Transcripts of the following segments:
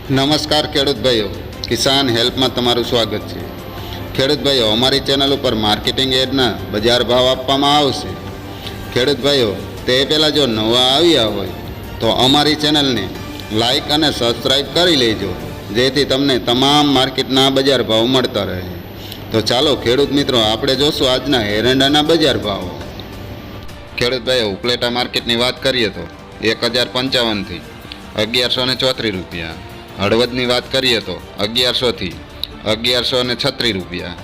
નમસ્કાર ખેડૂત ભાઈઓ, કિસાન હેલ્પમાં તમારું સ્વાગત છે। ખેડૂત ભાઈઓ, અમારી ચેનલ ઉપર માર્કેટિંગ એડના બજાર ભાવ આપવામાં આવશે। ખેડૂત ભાઈઓ, તે પહેલાં જો નવા આવ્યા હોય તો અમારી ચેનલને લાઈક અને સબસ્ક્રાઈબ કરી લેજો, જેથી તમને તમામ માર્કેટના બજાર ભાવ મળતા રહે। તો ચાલો ખેડૂત મિત્રો, આપણે જોશું આજના એરંડાના બજાર ભાવ। ખેડૂત ભાઈઓ, ઉપલેટા માર્કેટની વાત કરીએ તો 1055થી 1134 રૂપિયા। હળવદની વાત કરીએ તો 1100થી 1136 રૂપિયા।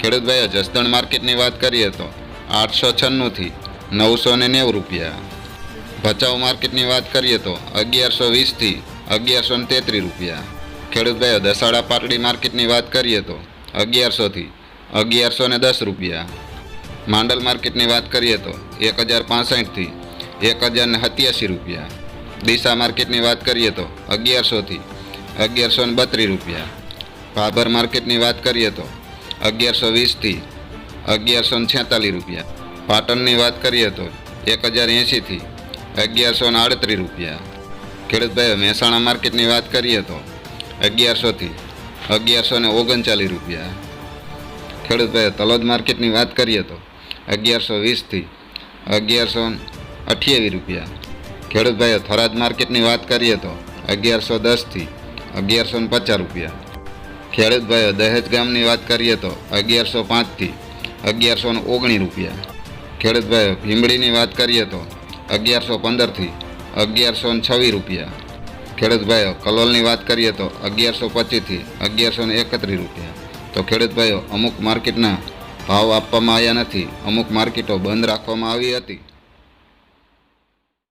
ખેડૂત ભાઈઓ, જસદણ માર્કેટની વાત કરીએ તો 896થી 990 રૂપિયા। ભચાઉ માર્કેટની વાત કરીએ તો 1120થી 1133 રૂપિયા। ખેડૂત ભાઈઓ, દસાડા પાટડી માર્કેટની વાત કરીએ તો 1100થી 1110 રૂપિયા। માંડલ માર્કેટની વાત કરીએ તો 1065થી 1087 રૂપિયા। ડીસા માર્કેટની વાત કરીએ તો 1100થી 1132 રૂપિયા। ભાભર માર્કેટની વાત કરીએ તો 1120થી 1146 રૂપિયા। પાટણની વાત કરીએ તો 1080થી 1138 રૂપિયા। ખેડૂત ભાઈઓ, મહેસાણા માર્કેટની વાત કરીએ તો 1100થી 1139 રૂપિયા। ખેડૂત ભાઈઓ, તલોદ માર્કેટની વાત કરીએ તો 1120થી 1128 રૂપિયા। ખેડૂત ભાઈઓ, થરાદ માર્કેટની વાત કરીએ તો 1110થી 1150 રૂપિયા। ખેડૂત ભાઈઓ, દહેજ ગામની વાત કરીએ તો 1105થી 1119 રૂપિયા। ખેડૂત ભાઈઓ, ભીમડીની વાત કરીએ તો 1115થી 1126 રૂપિયા। ખેડૂત ભાઈઓ, કલોલની વાત કરીએ તો 1125થી 1131 રૂપિયા। તો ખેડૂત ભાઈઓ, અમુક માર્કેટના ભાવ આપવામાં આવ્યા નથી, અમુક માર્કેટો બંધ રાખવામાં આવી હતી।